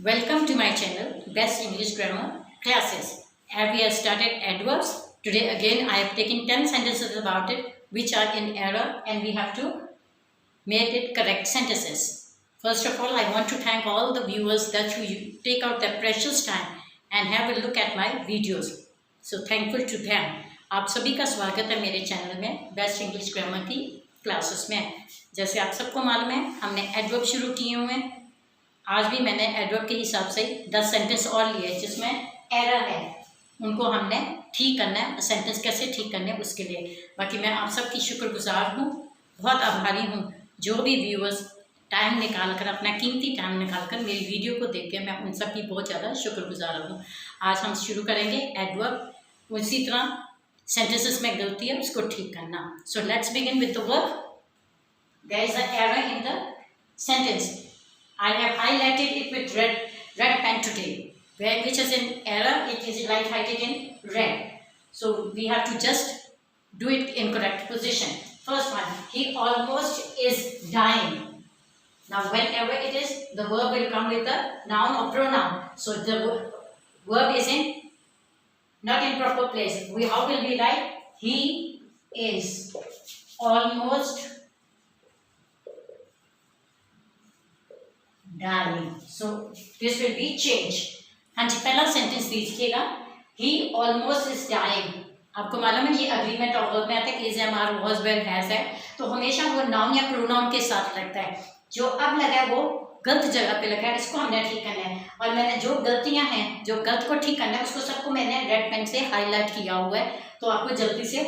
Welcome to my channel, Best English Grammar Classes. As we have started adverbs, today again I have taken 10 sentences about it which are in error and we have to make it correct sentences. First of all, I want to thank all the viewers that you take out their precious time and have a look at my videos. So thankful to them. आप सभी का स्वागत है मेरे channel में best English grammar की classes में। जैसे आप सबको मालूम है, हमने एडवर्ब शुरू किए हुए हैं। आज भी मैंने एडवर्ब के हिसाब से 10 सेंटेंस और लिए जिसमें एरर है, उनको हमने ठीक करना है। सेंटेंस कैसे ठीक करने हैं उसके लिए। बाकी मैं आप सबकी शुक्रगुजार हूँ, बहुत आभारी हूँ जो भी व्यूअर्स टाइम निकाल कर, अपना कीमती टाइम निकाल कर मेरी वीडियो को देख के, मैं उन सब की बहुत ज़्यादा शुक्रगुजार हूँ। आज हम शुरू करेंगे एडवर्ब, उसी तरह सेंटेंसेस में गलती है उसको ठीक करना। So let's begin with the verb. There is a error in the sentence. I have highlighted it with red pen today. Which is an error, it is highlighted in red. So we have to just do it in correct position. First one, he almost is dying. Now whenever it is, the verb will come with a noun or pronoun. So the verb is not in proper place. How will we write? He is almost dying. So this will be change. हाँ जी, पहला sentence दीजिएगा, he almost is dying. आपको मालूम है ये agreement और verb में आता है, is, am, are, was, were, has है, तो हमेशा वो नाउन या प्रोनाउन के साथ लगता है। जो अब लगा है वो गलत जगह पे लगा है, इसको हमने ठीक करना है। और मैंने जो गलतियां हैं, जो गलत को ठीक करना है, उसको सबको मैंने रेड पेन से हाईलाइट किया हुआ है, तो आपको जल्दी से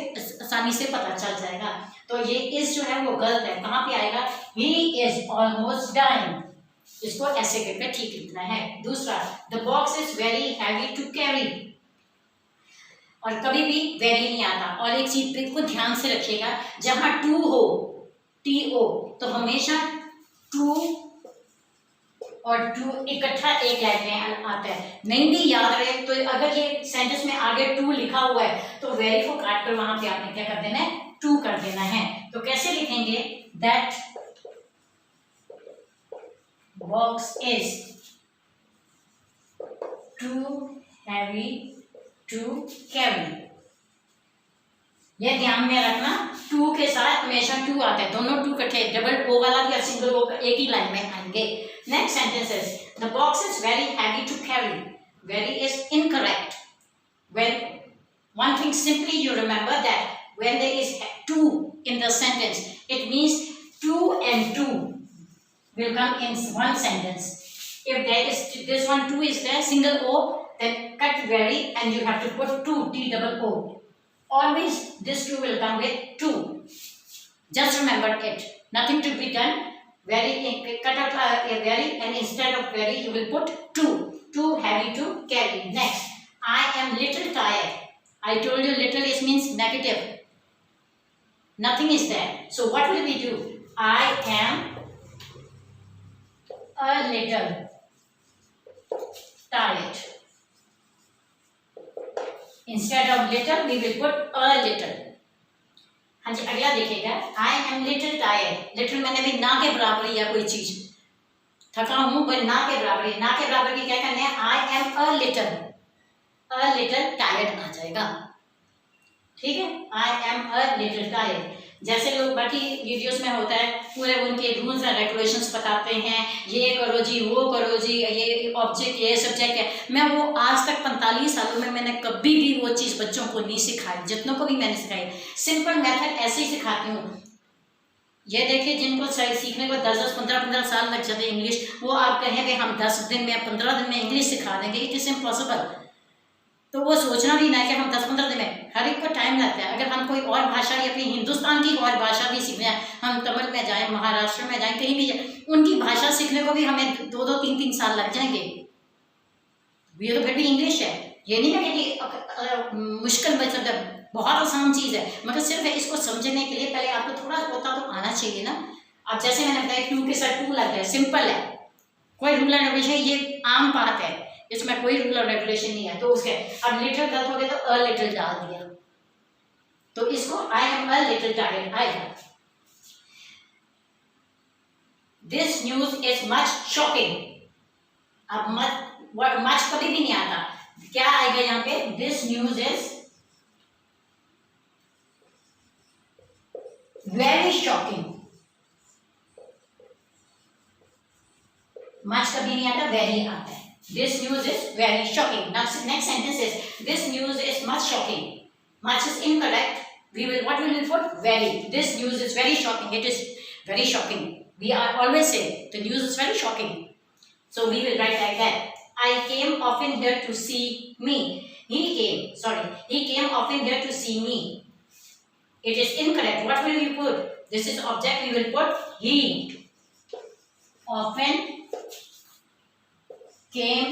आसानी से पता चल जाएगा। तो ये इज जो है वो गलत है, कहाँ पे आएगा? he is almost dying, इसको ऐसे करके ठीक लिखना है। दूसरा, the box is very heavy to carry, और कभी भी वेरी नहीं आता। और एक चीज को ध्यान से रखिएगा, जहां टू हो, टी ओ, तो हमेशा टू और टू इकट्ठा एक लाइन में आता है। नहीं भी याद रहे तो अगर ये सेंटेंस में आगे टू लिखा हुआ है तो वेरी को काट कर वहां पे आपने क्या कर देना है? टू कर देना है। तो कैसे लिखेंगे? That box is too heavy to carry. ये ध्यान में रखना, टू के साथ हमेशा टू आता है, दोनों टू इकट्ठे, डबल ओ वाला या सिंगल ओ एक ही लाइन में आएंगे। Next sentence is the box is very heavy to carry. Very is incorrect. When one thing simply you remember that when there is two in the sentence, it means two and two will come in one sentence. If there is this one two is there, single o, then cut very and you have to put two, t double o. Always this two will come with two. Just remember it. Nothing to be done. Very, cut out a very and instead of very you will put two. Too heavy to carry. Next, I am little tired. I told you little is means negative. Nothing is there. So what will we do? I am a little tired. Instead of little we will put a little. हाँ जी, अगला देखिएगा, I am little tired. little मैंने भी ना के बराबर या कोई चीज, थका हूँ पर ना के बराबर, ना के बराबर की क्या करना है? I am a little tired आ जाएगा। ठीक है, I am a little tired. जैसे लोग बाकी वीडियोस में होता है, पूरे उनके रूल्स एंड रेगुलेशंस बताते हैं, ये करो जी, वो करो जी, ये ऑब्जेक्ट, ये सब्जेक्ट है। मैं वो आज तक 45 सालों में मैंने कभी भी वो चीज़ बच्चों को नहीं सिखाई, जितनों को भी मैंने सिखाई। सिंपल मेथड ऐसे ही सिखाती हूँ। ये देखिए, जिनको सीखने को 10-10, 15-15 साल लग जाते हैं इंग्लिश, वो आप कहेंगे हम 10 दिन में, 15 दिन में इंग्लिश सिखा देंगे, इट इज़ इम्पॉसिबल। तो वो सोचना भी ना कि हम 10-15 दिन में, हर एक को टाइम लगता है। अगर हम कोई और भाषा या अपनी हिंदुस्तान की और भाषा भी सीखना है, हम तमिल में जाएं, महाराष्ट्र में जाएं, कहीं भी जाएं, उनकी भाषा सीखने को भी हमें 2-2, 3-3 साल लग जाएंगे। ये तो फिर भी इंग्लिश है, ये नहीं है कि मुश्किल, मतलब बहुत आसान चीज़ है, मगर सिर्फ इसको समझने के लिए पहले आपको थोड़ा होता तो आना चाहिए ना। अब जैसे मैंने बताया, टू के साथ टू लगता है, सिंपल है, कोई रूल एंड रेगुलेशन, ये आम बात है, इसमें कोई रूल और रेगुलेशन नहीं है। तो उसके अब लिटिल गलत हो गया तो अ लिटिल डाल दिया, तो इसको I am a little tired आएगा। This news is much shocking. अब मच कभी भी नहीं आता, क्या आएगा यहाँ पे? This news is very shocking. Much कभी नहीं आता, वेरी आता है। This news is very shocking. Next sentence is this news is much shocking. Much is incorrect, we will what will we put? Very. This news is very shocking. It is very shocking. We are always say the news is very shocking, so we will write like that. I came often here to see me. He came often here to see me. It is incorrect. What will you put? This is object, we will put he often came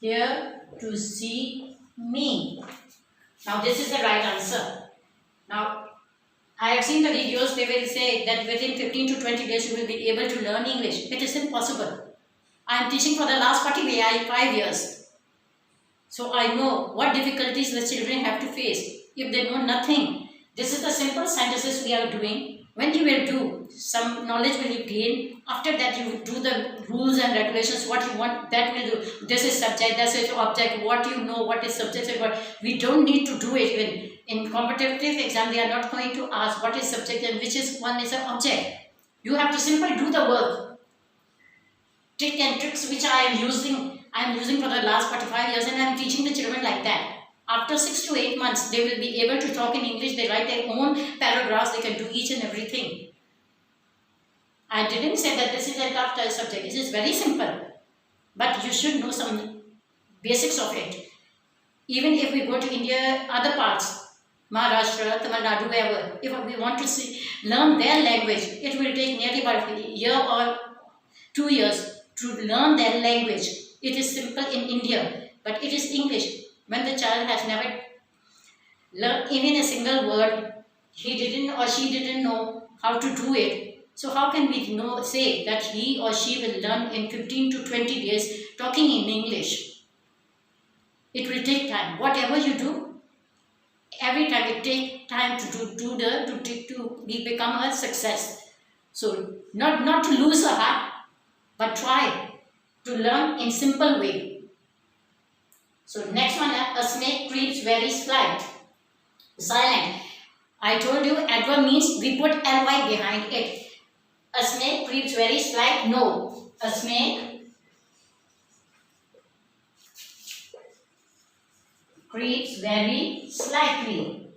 here to see me. Now this is the right answer. Now I have seen the videos, they will say that within 15 to 20 days you will be able to learn English. It is impossible. I am teaching for the last 45 years. So I know what difficulties the children have to face if they know nothing. This is the simple sentences we are doing. When you will do, some knowledge will you gain. After that you do the rules and regulations, what you want, that will do. This is subject, this is object, what you know, what is subject and what. We don't need to do it. When in competitive exam they are not going to ask what is subject and which is one is an object. You have to simply do the work. Trick and tricks which I am using for the last 45 years, and I am teaching the children like that. After 6 to 8 months, they will be able to talk in English. They write their own paragraphs. They can do each and everything. I didn't say that this is a tough subject. It is very simple. But you should know some basics of it. Even if we go to India, other parts, Maharashtra, Tamil Nadu, wherever, if we want to learn their language, it will take nearly about a year or 2 years to learn their language. It is simple in India, but it is English. When the child has never learned even a single word, he didn't or she didn't know how to do it. So how can we say that he or she will learn in 15 to 20 days talking in English? It will take time. Whatever you do, every time it takes time to become a success. So not to lose a heart, but try to learn in simple way. So next one, a snake creeps very silent. I told you adverb means we put ly behind it. A snake creeps very slight. No, a snake creeps very silently.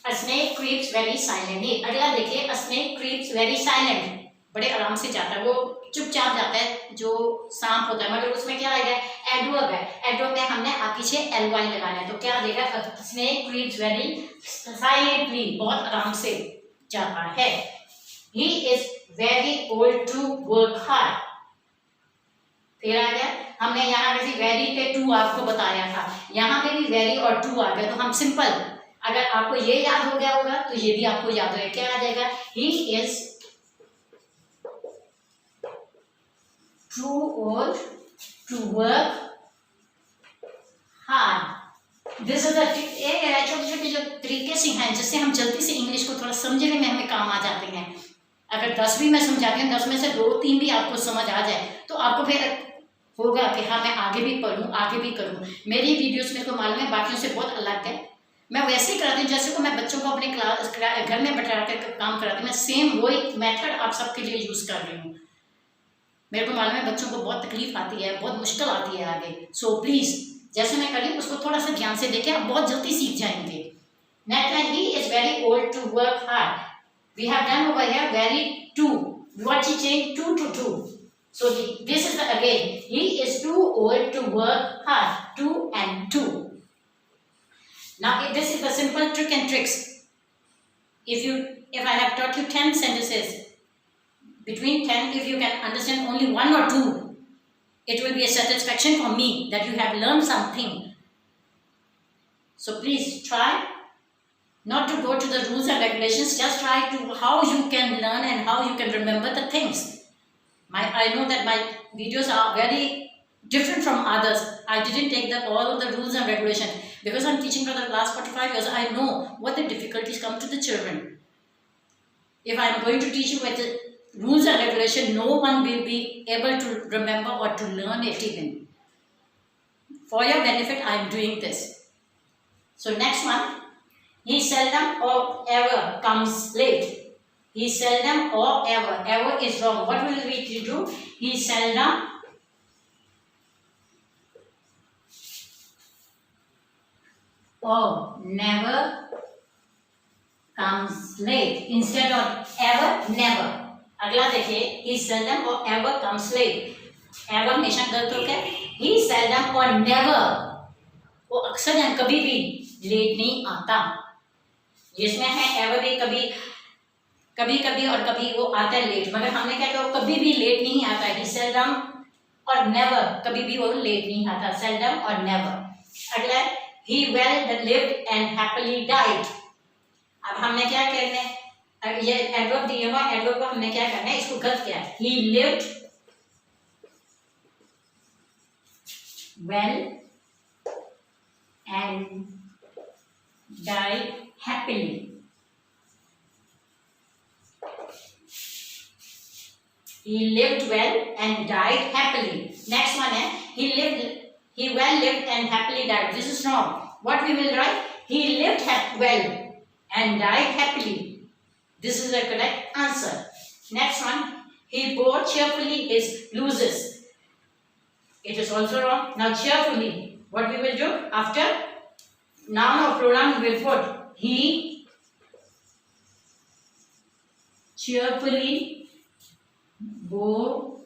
A snake creeps very silently. अगला देखिए, a snake creeps very silent. बड़े आराम से जाता है, वो चुपचाप जाता है जो सांप होता है, मगर उसमें क्या आएगा? एडवर्ब है। एडवर्ब में हमने पीछे ly लगाना है, तो क्या देगा? स्नेक क्रीप्स वेरी साइलेंटली, बहुत आराम से जाता है। He is very old to work hard. फिर आ गया, हमने यहाँ वेरी पे टू आपको बताया था, यहाँ पे भी वेरी और टू आ गया, तो हम सिंपल, अगर आपको ये याद हो गया होगा तो ये भी आपको याद होगा। क्या आ जाएगा? He is too old to work hard. This is the छोटे-छोटे जो तरीके से हैं जिससे हम जल्दी से इंग्लिश को थोड़ा समझने में हमें काम आ जाते हैं। अगर 10 भी मैं समझाती हूँ, 10 में से 2-3 भी आपको समझ आ जाए तो आपको फिर होगा कि हाँ मैं आगे भी पढ़ूँ, आगे भी करूँ। मेरी वीडियोस मेरे को मालूम है बाकियों से बहुत अलग है। मैं वैसे ही कराती हूँ जैसे को मैं बच्चों को अपने घर में बैठा कर काम कराती हूँ। मैं सेम वही मेथड आप सबके लिए यूज़ कर रही हूँ। मेरे को मालूम है बच्चों को बहुत तकलीफ आती है, बहुत मुश्किल आती है आगे। सो प्लीज़ जैसे मैं कर रही हूँ उसको थोड़ा सा ध्यान से देखें, आप बहुत जल्दी सीख जाएंगे। Next, he is very old to work hard. We have done over here very to, what he change to too too. So this is again, he is too old to work hard, too and to. Now this is the simple trick and tricks. if I have taught you 10 sentences, between 10, if you can understand only 1 or 2, it will be a satisfaction for me that you have learned something. So please try not to go to the rules and regulations, just try to how you can learn and how you can remember the things. I know that my videos are very different from others. I didn't take all of the rules and regulations because I'm teaching for the last 45 years. I know what the difficulties come to the children. if I am going to teach you with the rules and regulation, no one will be able to remember or to learn it even. For your benefit, I am doing this. So next one, he seldom or ever comes late. He seldom or ever. Ever is wrong. What will we do? He seldom or never comes late. Instead of ever, never. अगला देखिए, he seldom or ever comes late. Ever हमेशा गलत हो गया. He seldom or never, वो अक्सर या कभी भी लेट नहीं आता. जिसमें है ever भी कभी कभी और कभी वो आता है लेट, मगर हमने क्या किया, कभी भी लेट नहीं आता. He seldom और never, कभी भी वो लेट नहीं आता. seldom और never. अगला he well lived and happily died. अब हमने क्या करना है, अब ये एडवर्ब दिया हुआ, एडवर्ब को हमने क्या करना है, इसको गलत किया है. He lived well and died happily. He lived well and died happily. Next one है, he well lived and happily died. This is wrong. What we will write? He lived well and died happily. This is the correct answer. Next one, he bore cheerfully his losses. It is also wrong. Now cheerfully, what we will do? After noun or pronoun we will put he cheerfully bore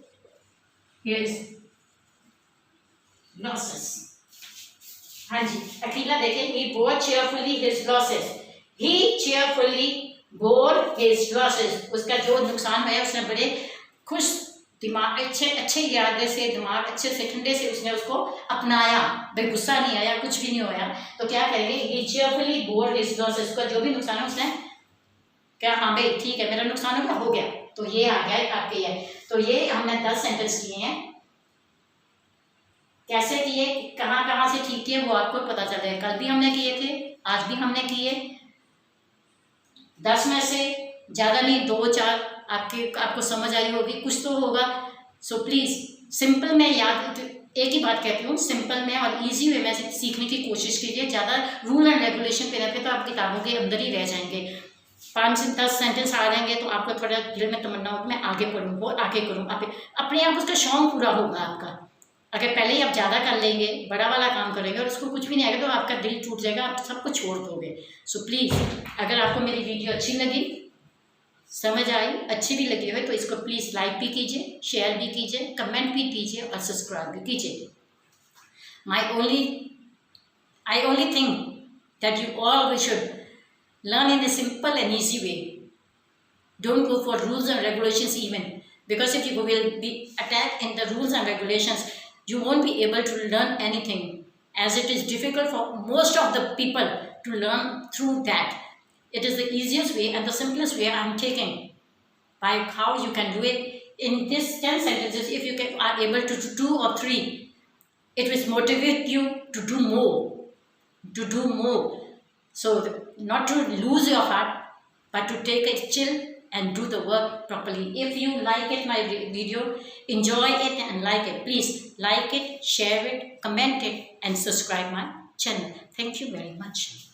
his losses. हाँ जी, अकेला देखें, he bore cheerfully his losses. He cheerfully bore his losses. उसका जो नुकसान हुआ उसने बड़े खुश दिमाग, अच्छे इरादे से, दिमाग अच्छे से, ठंडे से उसने उसको अपनाया. भाई गुस्सा नहीं आया, कुछ भी नहीं होया. तो क्या करेंगे, he cheerfully bore his losses. उसका जो भी नुकसान है उसने क्या, हाँ भाई ठीक है मेरा नुकसान हो गया. तो ये आ गया आपके ये. तो ये हमने 10 सेंटेंस किए हैं. कैसे किए, कहाँ से ठीक किए, वो आपको पता चल जाएगा. कल भी हमने किए थे, आज भी हमने किए. 10 में से ज़्यादा नहीं, 2-4 आपको समझ आई होगी, कुछ तो होगा. सो प्लीज़ सिंपल में याद, एक ही बात कहती हूँ, सिंपल में और इजी वे में सीखने की कोशिश कीजिए. ज़्यादा रूल एंड रेगुलेशन पे रहते तो आप किताबों के अंदर ही रह जाएंगे. 5 से 10 सेंटेंस आ जाएंगे तो आपको थोड़ा दिल में तमन्ना हो कि मैं आगे पढ़ूँ, वो आगे करूँ. आप अपने आप उसका शौक पूरा होगा आपका. अगर पहले ही आप ज़्यादा कर लेंगे, बड़ा वाला काम करेंगे और उसको कुछ भी नहीं आएगा तो आपका दिल टूट जाएगा, आप सब कुछ छोड़ दोगे. सो प्लीज़, अगर आपको मेरी वीडियो अच्छी लगी, समझ आई, अच्छी भी लगी हो तो इसको प्लीज़ लाइक भी कीजिए, शेयर भी कीजिए, कमेंट भी कीजिए और सब्सक्राइब भी कीजिए. I only think that you all should learn in a simple and easy way. Don't go for rules and regulations even, because if you will be attacked in the rules and regulations, you won't be able to learn anything, as it is difficult for most of the people to learn through that. It is the easiest way and the simplest way I am taking by how you can do it. In this 10 sentences, if you are able to do 2 or 3, it will motivate you to do more. So not to lose your heart, but to take a chill and do the work properly. If you like it, my video, enjoy it and like it. Please like it, share it, comment it and subscribe my channel. Thank you very much.